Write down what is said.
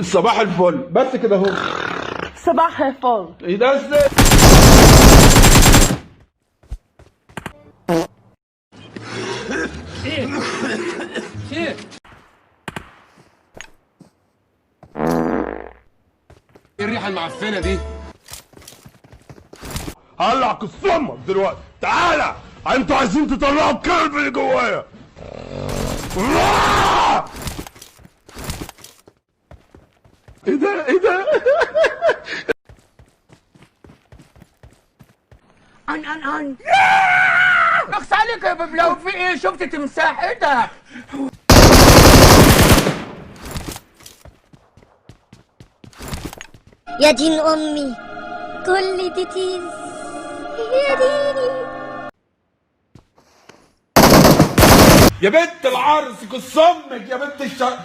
صباح الفل بس كده اهو. صباح الفل. ايه ده ازاي؟ ايه الريحه المعفنه دي؟ هقلع قصامك دلوقتي. تعالى انتوا عايزين تطلعوا الكلب اللي جوايا. ايه ده ايه ده؟ ان اخس عليك يا ببلاوي، في ايه؟ شفت تمساح؟ ايه ده؟ يا دين امي، كل دي تيز يا ديني. يا بنت العرس قصامك يا بنت الشر.